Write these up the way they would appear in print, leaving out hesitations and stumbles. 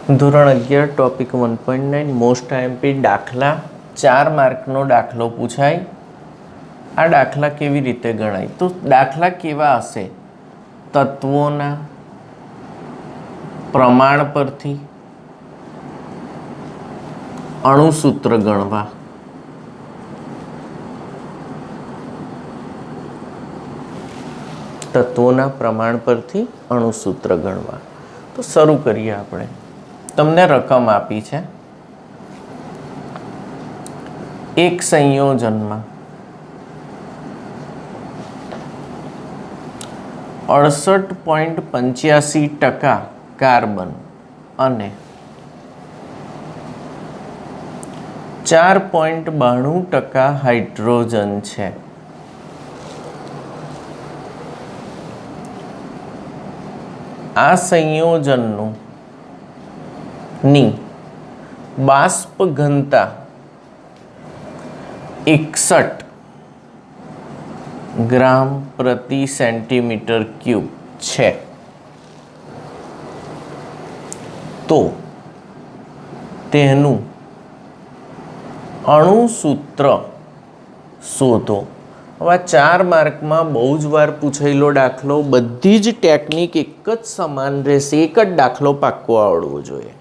ધોરણ 11 topic 1.9 most IMP દાખલા 4 માર્કનો દાખલો પૂછાય। આ દાખલા કેવી રીતે ગણાય? તો દાખલા કેવા હશે? તત્વોના પ્રમાણ પરથી અણુસૂત્ર ગણવા, તત્વોના પ્રમાણ પરથી અણુસૂત્ર ગણવા। તો શરૂ કરીએ આપણે। તમને રકમ આપી છે, એક સંયોજનમાં 68.85% કાર્બન અને 4.92% હાઇડ્રોજન છે। આ સંયોજનનું બાષ્પ ઘનતા 61 ગ્રામ પ્રતિ સેન્ટીમીટર ક્યુબ છે। તો તેનું અણુસૂત્ર શોધો। હવે 4 માર્કમાં બહુ જ વાર પૂછેલો દાખલો, બધી જ ટેકનિક એક જ સમાન રહેશે, એક જ દાખલો પાક્કો આવડવો જોઈએ।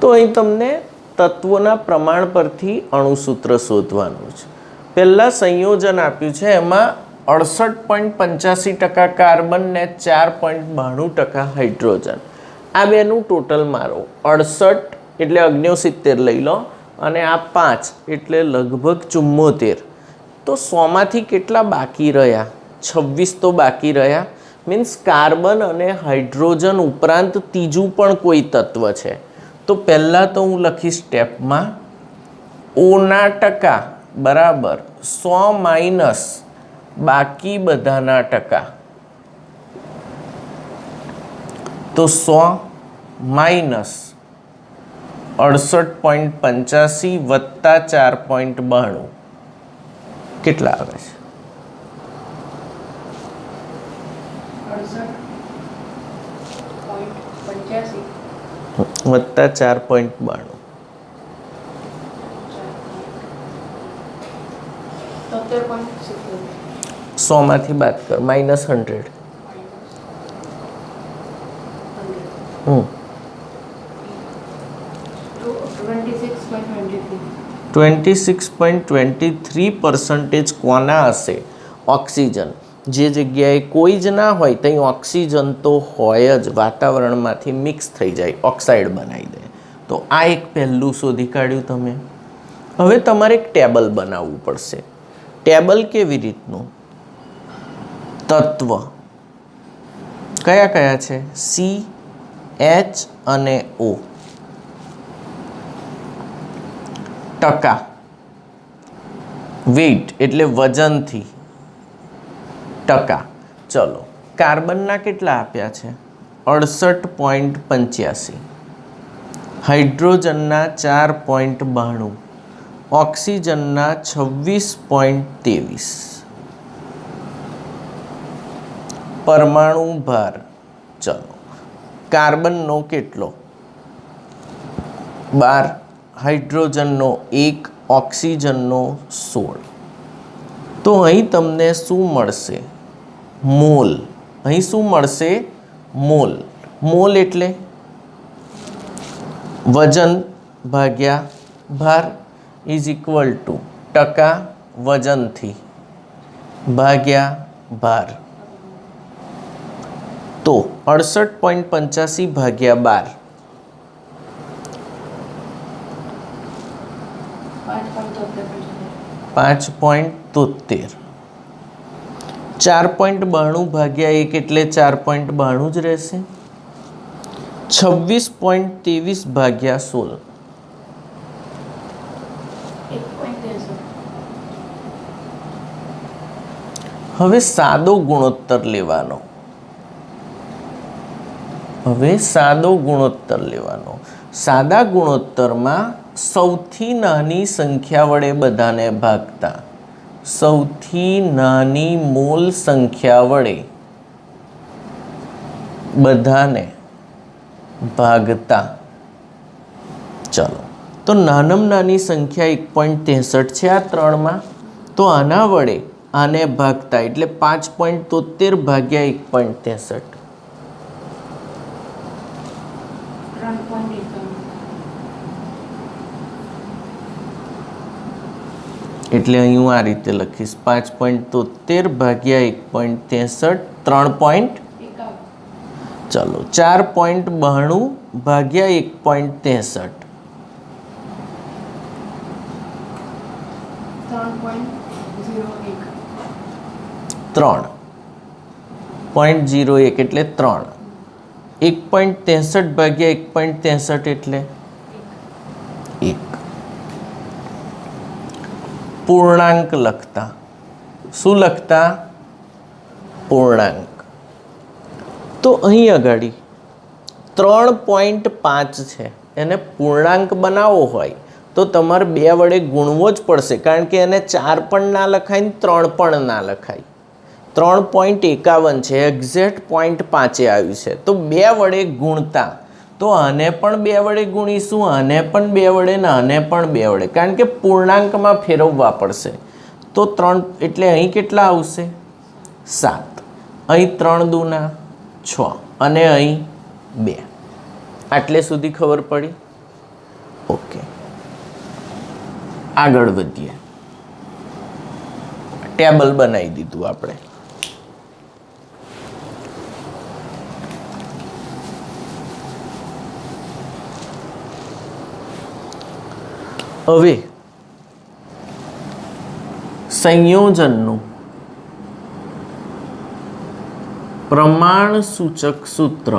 તો અહીં તમને તત્વોના પ્રમાણ પરથી અણુસૂત્ર શોધવાનું છે। પહેલાં સંયોજન આપ્યું છે, એમાં 68.85% કાર્બન ને 4.92% હાઇડ્રોજન, આ બેનું ટોટલ મારો 68 એટલે 69 લઈ લો, અને આ 5 એટલે લગભગ 74। તો 100માંથી કેટલા બાકી રહ્યા? 26 તો બાકી રહ્યા। મીન્સ કાર્બન અને હાઇડ્રોજન ઉપરાંત ત્રીજું પણ કોઈ તત્વ છે। તો પહેલાં તો હું લખીશ સ્ટેપમાં ઓના ટકા બરાબર 100 માઇનસ બાકી બધાના ટકા। તો 100 માઇનસ 68.85 વત્તા 4.92 કેટલા આવે છે? 68.85 વત્તા 4.92 100માંથી બાદ કર, માઇનસ 100। 26.23% કોના હશે? ઓક્સિજન। જે જગ્યાએ કોઈ જ ના હોય ત્યાં ઓક્સિજન તો હોય જ, વાતાવરણમાંથી મિક્સ થઈ જાય, ઓક્સાઇડ બનાવી દે। તો આ એક પહેલું શોધી કાઢ્યું તમે। હવે તમારે એક ટેબલ બનાવવું પડશે। ટેબલ કેવી રીતનું? તત્વ કયા કયા છે? સી, એચ અને ઓ। ટકા વેઇટ એટલે વજનથી ટકા। ચલો, કાર્બનના કેટલા આપ્યા છે? 68.85, હાઇડ્રોજનના 4.92, ઓક્સિજનના 26.23। પરમાણુ ભાર, ચલો, કાર્બનનો કેટલો? 12, હાઇડ્રોજનનો 1, ઓક્સિજનનો 16। તો અહીં તમને શું મળશે? મોલ। અહીં શું મળશે? મોલ। મોલ એટલે વજન ભાગ્યા ભાર ઇઝ ઇક્વલ ટુ ટકા વજનથી ભાગ્યા ભાર। તો 68.85 ભાગ્યા 12 5.73। 4.92 ભાગ્યા 1 એટલે 4.92 જ રહેશે। 26.23 ભાગ્યા 16 હવે સાદો ગુણોત્તર લેવાનો। સાદા ગુણોત્તરમાં સૌથી નાની સંખ્યા વડે બધાને ભાગતા, સૌથી નાની મોલ સંખ્યા વડે બધાને ભાગતા ચાલો, તો નાનામાં નાની સંખ્યા 1.63 છે આ ત્રણમાં. તો આના વડે આને ભાગતા એટલે 5.73 ભાગ્યા 1.63 એટલે અહીં હું આ રીતે લખીશ 5.73 ભાગ્યા 1.63 3. ચલો 4.92 ભાગ્યા 1.63 3.01 એટલે 3. 1.63 ભાગ્યા 1.63 એટલે 1. પૂર્ણાંક લખતા શું લખતા? પૂર્ણાંક. તો અહીં આગળ 3.5 છે, એને પૂર્ણાંક બનાવવો હોય તો તમારે 2 વડે ગુણવો જ પડશે, કારણ કે એને 4 પણ ના લખાય ને 3 પણ ના લખાય. 3.51 છે, એક્ઝેક્ટ 0.5 આવ્યું છે, તો 2 વડે ગુણતા. તો આને પણ 2 વડે ગુણીશું, આને પણ 2 વડે ને આને પણ 2 વડે, કારણ કે પૂર્ણાંકમાં ફેરવવા પડશે. તો 3 એટલે અહીં કેટલા આવશે? 7. અહીં 3 દૂના 6 અને અહીં 2. આટલે સુધી ખબર પડી? ઓકે, આગળ વધીએ. ટેબલ બનાવી દીધું આપણે. હવે સંયોજનનું પ્રમાણસૂચક સૂત્ર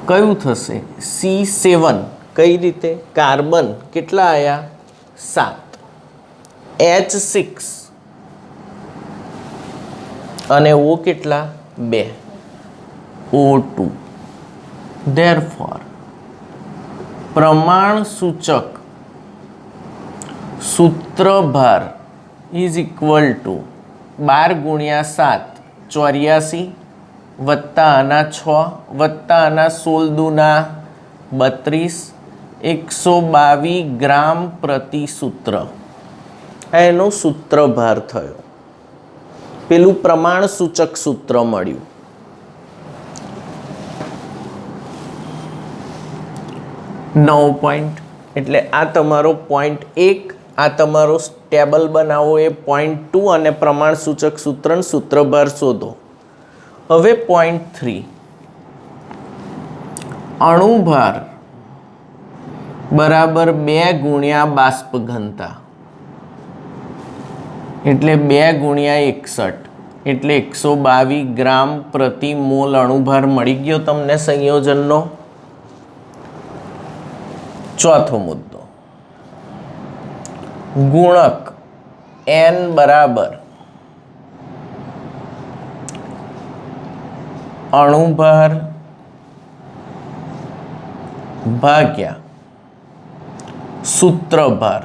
કયું થશે? C7. કઈ રીતે? કાર્બન કેટલા આયા? 7. H6 અને O કેટલા? 2. O2. Therefore પ્રમાણસૂચક સૂત્રભાર ઇઝ ઇક્વલ ટુ 12 ગુણ્યા 7 84 વત્તા આના 6 વત્તા આના 16 દૂના 32 122 ગ્રામ પ્રતિ સૂત્ર. એનો સૂત્રભાર થયો. પેલું પ્રમાણસૂચક સૂત્ર મળ્યું. 9 પોઈન્ટ એટલે આ તમારો 0.1, આ તમારો ટેબલ બનાવો એ 0.2 અને પ્રમાણસૂચક સૂત્રનો સૂત્રભાર શોધો. હવે 0.3 અણુભાર બરાબર 2 ગુણ્યા બાષ્પ ઘનતા એટલે 2 ગુણ્યા 61 એટલે 122 ગ્રામ પ્રતિ મોલ અણુભાર મળી ગયો તમને સંયોજનનો. ચોથો મુદ્દો, ગુણક n બરાબર અણુભાર ભાગ્યા સૂત્રભાર.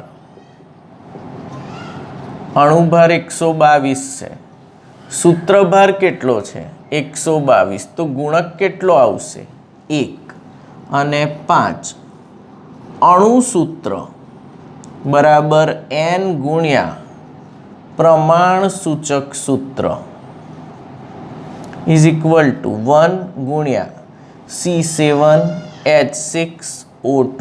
અણુભાર 122 છે, સૂત્રભાર કેટલો છે? 122. તો ગુણક કેટલો આવશે? 1 અને 5. અણુસૂત્ર બરાબર n ગુણ્યા પ્રમાણસૂચક સૂત્ર ઇઝ ઇક્વલ ટુ 1 ગુણ્યા C7H6O2.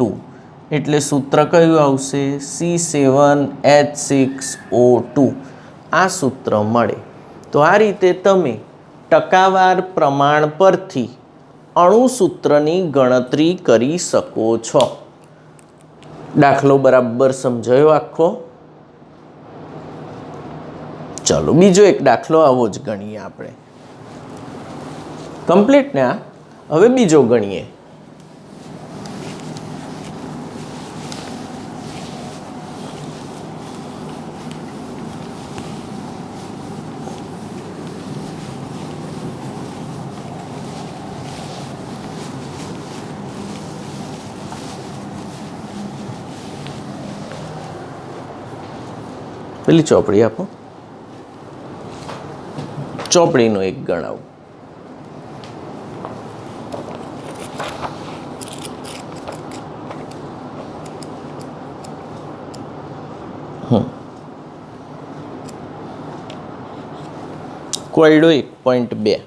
એટલે સૂત્ર કયું આવશે? C7H6O2. આ સૂત્ર મળે. તો આ રીતે તમે ટકાવાર પ્રમાણ પરથી અણુસૂત્રની ગણતરી કરી શકો છો. દાખલો બરાબર સમજાયો આખો? ચલો બીજો એક દાખલો આવો જ ગણીએ આપણે. કમ્પ્લીટ ને? હવે બીજો ગણીએ. પેલી ચોપડી આપો. ચોપડીનો એક ગણાવું. કોયડો 1.2.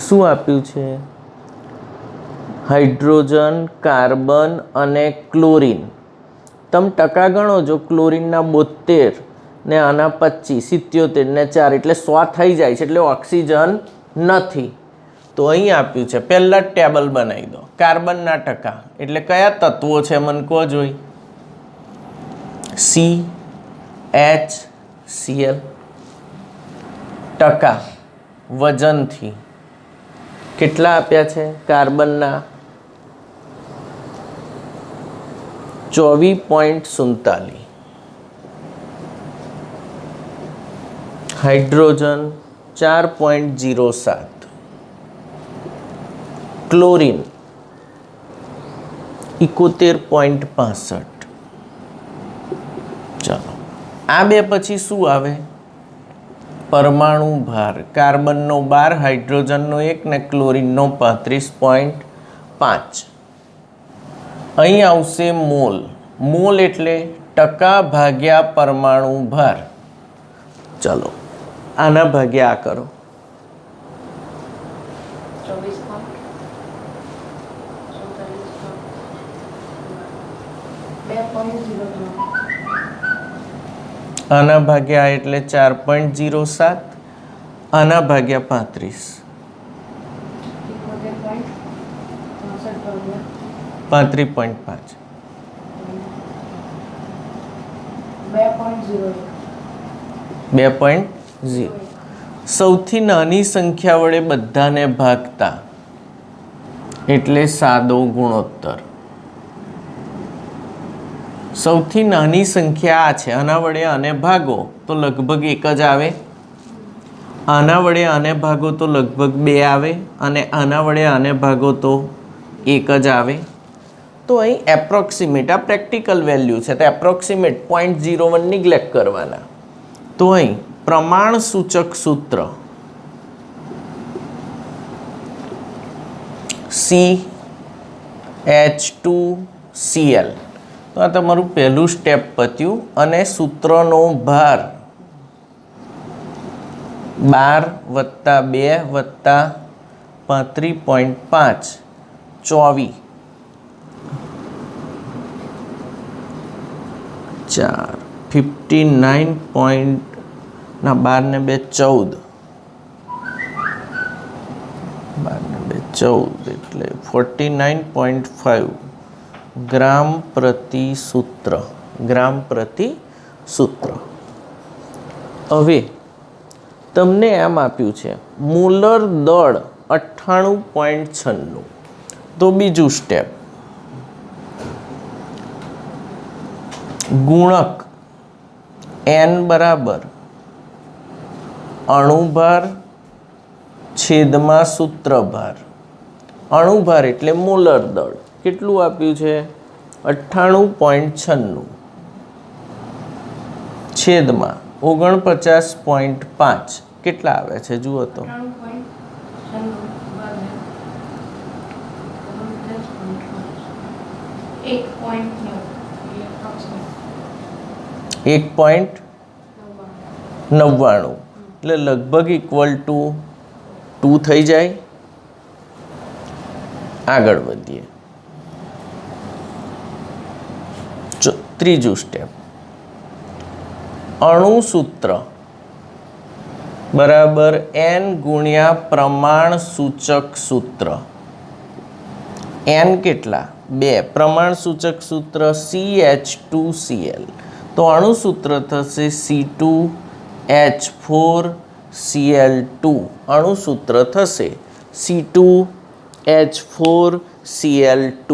શું આપ્યું છે? હાઇડ્રોજન, કાર્બન અને ક્લોરીન. તમે ટકા ગણો, જો ક્લોરીનના 72 ને આના 25, 77 ને 4 એટલે 100 થઈ જાય છે, એટલે ઓક્સિજન નથી. તો અહીં આપ્યું છે, પહેલાં જ ટેબલ બનાવી દો. કાર્બનના ટકા એટલે કયા તત્વો છે મને કહો જોઈ. CHCl. ટકા વજનથી કેટલા આપ્યા છે? કાર્બનના 24.47, હાઇડ્રોજન 4.07, ક્લોરીન 71.65. ચાલો આ બે પછી શું આવે? પરમાણુ ભાર. કાર્બનનો 12, હાઇડ્રોજનનો 1 ને ક્લોરીનનો 35.5. અહીં આવશે મોલ. મોલ એટલે ટકા ભાગ્યા પરમાણુ ભાર. ચાલો આના ભાગ્યા આ કરો. 24. આના ભાગ્યા એટલે 4.07, આના ભાગ્યા 35.5. 2.0. સૌથી નાની સંખ્યા વડે બધાને ભાગતા એટલે સાદો ગુણોત્તર. સૌથી નાની સંખ્યા આ છે, આના વડે આને ભાગો તો લગભગ 1 જ આવે, આના વડે આને ભાગો તો લગભગ 2 આવે, અને આના વડે આને ભાગો તો 1 જ આવે. તો અહીં એપ્રોક્સિમેટ, આ પ્રેક્ટિકલ વેલ્યુ છે, તો એપ્રોક્સિમેટ 0.01 નિગ્લેક્ટ કરવાના. તો અહીં પ્રમાણ સૂચક સૂત્ર CH2Cl. તો આ તમારું પહેલું સ્ટેપ પત્યું, અને સૂત્રનો ભાર 12 + 2 + 35.5 24 4 59 ના 12 ને 2 14, 12 ને 2 14 એટલે 49.5 ગ્રામ પ્રતિ સૂત્ર. ગ્રામ પ્રતિ સૂત્ર. હવે તમને એમ આપ્યું છે મોલર દળ 98.96. તો બીજું સ્ટેપ, ગુણક n બરાબર અણુભાર છેદમાં સૂત્રભાર. અણુભાર એટલે મોલર દળ. કેટલું આપ્યું છે? 98.96 છેદમાં 49.5. કેટલા આવે છે જુઓ તો. 1.99 એટલે લગભગ ઇક્વલ ટુ 2 થઈ જાય. આગળ વધીએ. ત્રીજું સ્ટેપ, અણુસૂત્ર બરાબર n ગુણ્યા પ્રમાણ સૂચક સૂત્ર. n કેટલા? 2. પ્રમાણ સૂચક સૂત્ર CH2Cl. તો અણુસૂત્ર થશે C2H4Cl2. અણુસૂત્ર થશે C2H4Cl2.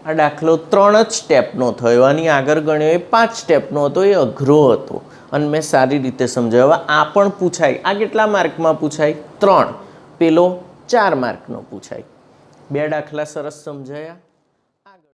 આ દાખલો 3 જ સ્ટેપનો થયો, આની આગળ ગણ્યો એ 5 સ્ટેપનો હતો, એ અઘરો હતો અને મેં સારી રીતે સમજાવ્યો. આ પણ પૂછાય. આ કેટલા માર્કમાં પૂછાય? 3. પેલો 4 માર્કનો પૂછાય. 2 દાખલા સરસ સમજાયા.